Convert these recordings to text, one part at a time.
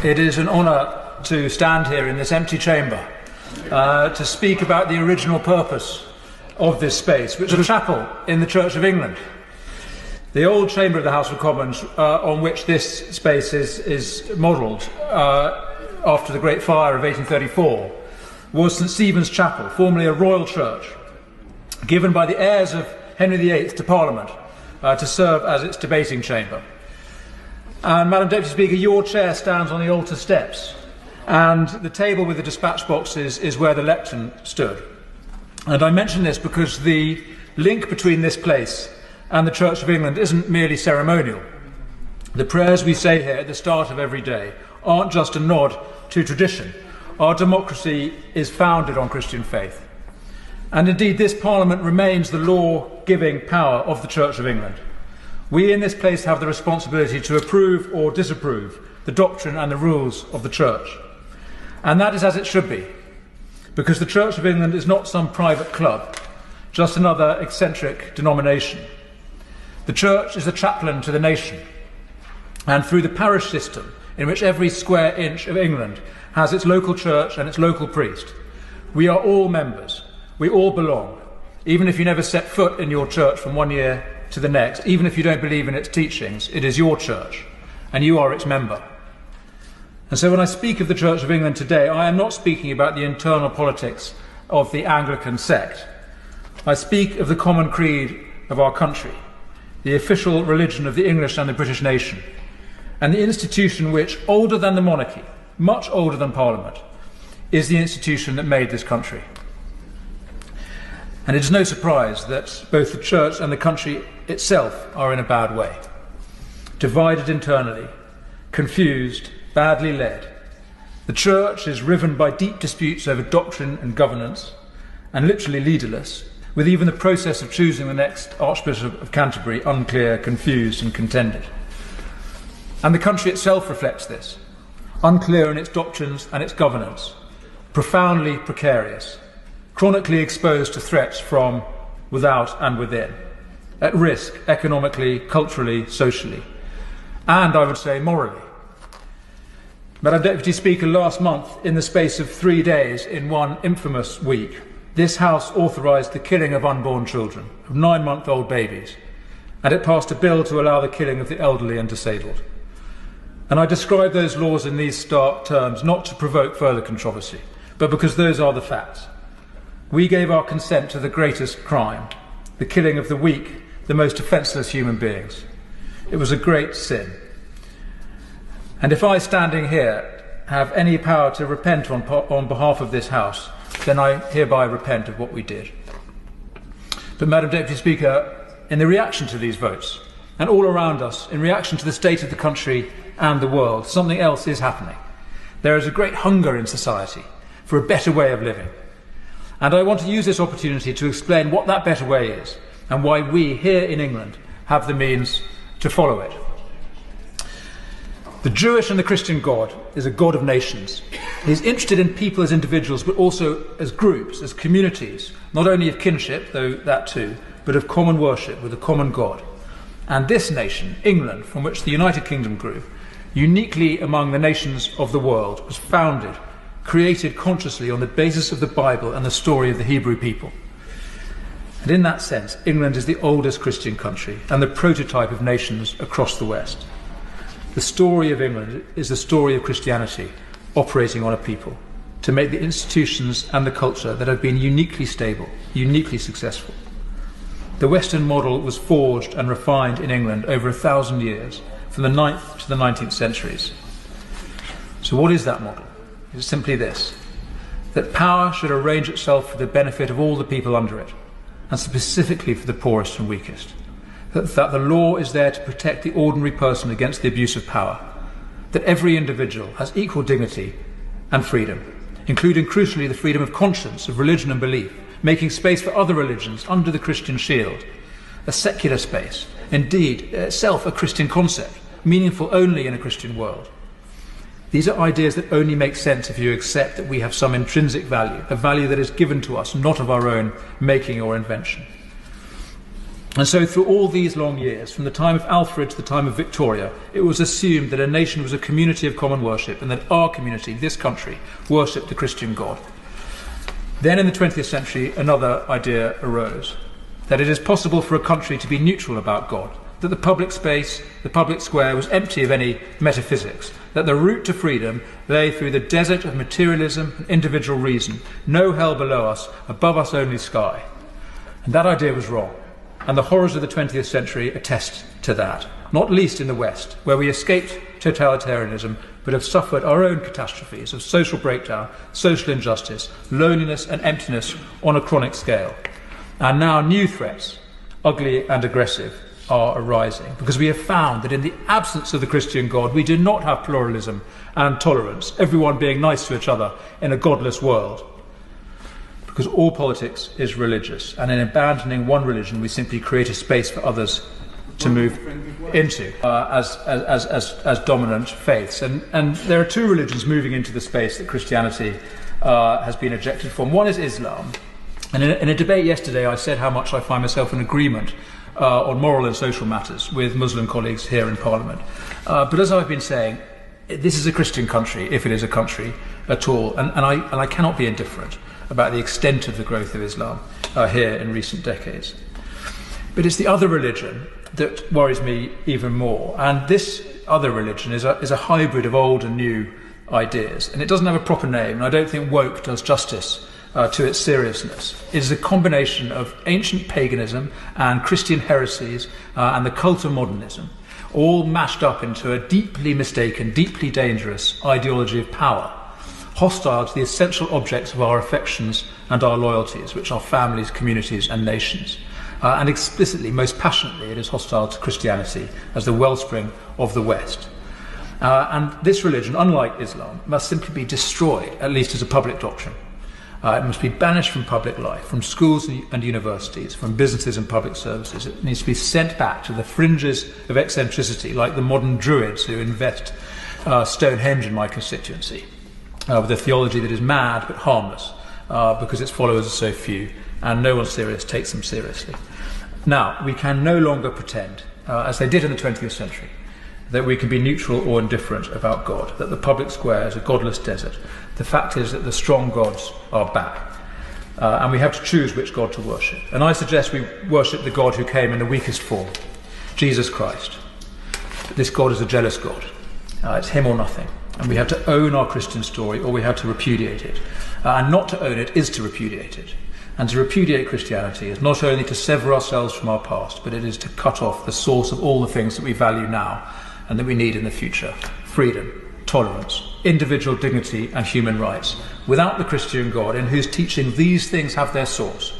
It is an honour to stand here in this empty chamber to speak about the original purpose of this space, which is a chapel in the Church of England. The old chamber of the House of Commons, on which this space is modelled after the Great Fire of 1834, was St Stephen's Chapel, formerly a royal church, given by the heirs of Henry VIII to Parliament to serve as its debating chamber. And, Madam Deputy Speaker, your chair stands on the altar steps, and the table with the dispatch boxes is where the lectern stood. And I mention this because the link between this place and the Church of England isn't merely ceremonial. The prayers we say here at the start of every day aren't just a nod to tradition. Our democracy is founded on Christian faith. And indeed, this Parliament remains the law-giving power of the Church of England. We in this place have the responsibility to approve or disapprove the doctrine and the rules of the Church. And that is as it should be, because the Church of England is not some private club, just another eccentric denomination. The Church is the chaplain to the nation, and through the parish system, in which every square inch of England has its local church and its local priest, we are all members, we all belong, even if you never set foot in your church from one year to the next, even if you don't believe in its teachings, it is your church, and you are its member. And so when I speak of the Church of England today, I am not speaking about the internal politics of the Anglican sect. I speak of the common creed of our country, the official religion of the English and the British nation, and the institution which, older than the monarchy, much older than Parliament, is the institution that made this country. And it is no surprise that both the Church and the country itself are in a bad way. Divided internally, confused, badly led. The Church is riven by deep disputes over doctrine and governance, and literally leaderless, with even the process of choosing the next Archbishop of Canterbury unclear, confused and contended. And the country itself reflects this, unclear in its doctrines and its governance, profoundly precarious, chronically exposed to threats from without and within, at risk economically, culturally, socially, and I would say morally. Madam Deputy Speaker, last month, in the space of 3 days in one infamous week, this House authorised the killing of unborn children, of 9-month-old babies, and it passed a bill to allow the killing of the elderly and disabled. And I describe those laws in these stark terms not to provoke further controversy, but because those are the facts. We gave our consent to the greatest crime, the killing of the weak, the most defenceless human beings. It was a great sin. And if I, standing here, have any power to repent on behalf of this House, then I hereby repent of what we did. But, Madam Deputy Speaker, in the reaction to these votes, and all around us, in reaction to the state of the country and the world, something else is happening. There is a great hunger in society for a better way of living. And I want to use this opportunity to explain what that better way is and why we here in England have the means to follow it. The Jewish and the Christian God is a God of nations. He's interested in people as individuals, but also as groups, as communities, not only of kinship, though that too, but of common worship with a common God. And this nation, England, from which the United Kingdom grew, uniquely among the nations of the world, was founded, created consciously on the basis of the Bible and the story of the Hebrew people. And in that sense, England is the oldest Christian country and the prototype of nations across the West. The story of England is the story of Christianity operating on a people to make the institutions and the culture that have been uniquely stable, uniquely successful. The Western model was forged and refined in England over 1,000 years, from the 9th to the 19th centuries. So what is that model? It's simply this, that power should arrange itself for the benefit of all the people under it, and specifically for the poorest and weakest. That the law is there to protect the ordinary person against the abuse of power. That every individual has equal dignity and freedom, including crucially the freedom of conscience, of religion and belief, making space for other religions under the Christian shield, a secular space, indeed itself a Christian concept, meaningful only in a Christian world. These are ideas that only make sense if you accept that we have some intrinsic value, a value that is given to us, not of our own making or invention. And so through all these long years, from the time of Alfred to the time of Victoria, it was assumed that a nation was a community of common worship and that our community, this country, worshipped the Christian God. Then in the 20th century, another idea arose, that it is possible for a country to be neutral about God, that the public space, the public square, was empty of any metaphysics, that the route to freedom lay through the desert of materialism and individual reason, no hell below us, above us only sky. And that idea was wrong. And the horrors of the 20th century attest to that, not least in the West, where we escaped totalitarianism but have suffered our own catastrophes of social breakdown, social injustice, loneliness and emptiness on a chronic scale. And now new threats, ugly and aggressive, are arising, because we have found that in the absence of the Christian God, we do not have pluralism and tolerance, everyone being nice to each other in a godless world. Because all politics is religious, and in abandoning one religion, we simply create a space for others to move into as dominant faiths. And there are two religions moving into the space that Christianity has been ejected from. One is Islam. And in a debate yesterday, I said how much I find myself in agreement on moral and social matters with Muslim colleagues here in Parliament. But as I've been saying, this is a Christian country, if it is a country at all, and I cannot be indifferent about the extent of the growth of Islam here in recent decades. But it's the other religion that worries me even more, and this other religion is a hybrid of old and new ideas, and it doesn't have a proper name, and I don't think woke does justice to its seriousness. It is a combination of ancient paganism and Christian heresies and the cult of modernism, all mashed up into a deeply mistaken, deeply dangerous ideology of power, hostile to the essential objects of our affections and our loyalties, which are families, communities and nations. And explicitly, most passionately, it is hostile to Christianity as the wellspring of the West. And this religion, unlike Islam, must simply be destroyed, at least as a public doctrine. It must be banished from public life, from schools and universities, from businesses and public services. It needs to be sent back to the fringes of eccentricity, like the modern Druids who invest Stonehenge in my constituency, with a theology that is mad but harmless, because its followers are so few, and no one serious takes them seriously. Now, we can no longer pretend, as they did in the 20th century, that we can be neutral or indifferent about God, that the public square is a godless desert. The fact is that the strong gods are back, and we have to choose which God to worship. And I suggest we worship the God who came in the weakest form, Jesus Christ. But this God is a jealous God. It's him or nothing. And we have to own our Christian story, or we have to repudiate it. And not to own it is to repudiate it. And to repudiate Christianity is not only to sever ourselves from our past, but it is to cut off the source of all the things that we value now and that we need in the future: freedom, tolerance, individual dignity and human rights. Without the Christian God, in whose teaching these things have their source,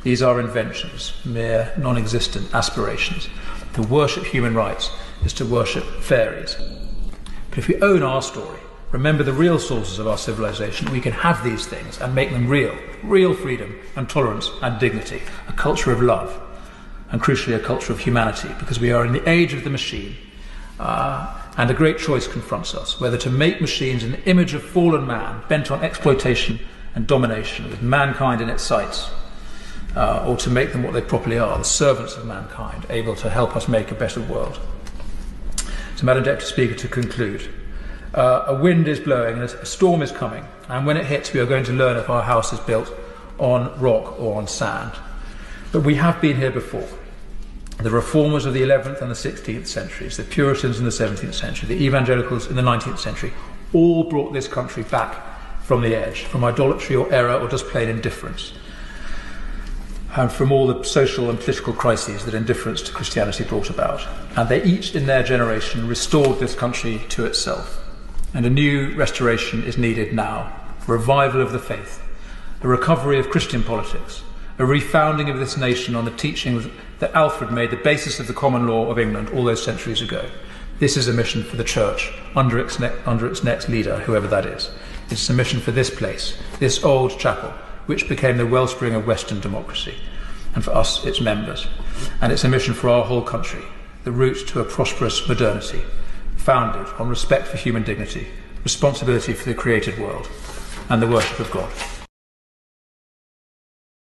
these are inventions, mere non-existent aspirations. To worship human rights is to worship fairies. But if we own our story, remember the real sources of our civilization, we can have these things and make them real freedom and tolerance and dignity, a culture of love, and crucially a culture of humanity, because we are in the age of the machine, and a great choice confronts us, whether to make machines in the image of fallen man, bent on exploitation and domination, with mankind in its sights, or to make them what they properly are, the servants of mankind, able to help us make a better world. So, Madam Deputy Speaker, to conclude, a wind is blowing and a storm is coming, and when it hits we are going to learn if our house is built on rock or on sand. But we have been here before. The reformers of the 11th and the 16th centuries, the Puritans in the 17th century, the evangelicals in the 19th century, all brought this country back from the edge, from idolatry or error or just plain indifference, and from all the social and political crises that indifference to Christianity brought about. And they each, in their generation, restored this country to itself. And a new restoration is needed now, a revival of the faith, a recovery of Christian politics, a refounding of this nation on the teachings that Alfred made the basis of the common law of England all those centuries ago. This is a mission for the Church under its next leader, whoever that is. It's a mission for this place, this old chapel, which became the wellspring of Western democracy, and for us, its members. And it's a mission for our whole country, the route to a prosperous modernity, founded on respect for human dignity, responsibility for the created world, and the worship of God.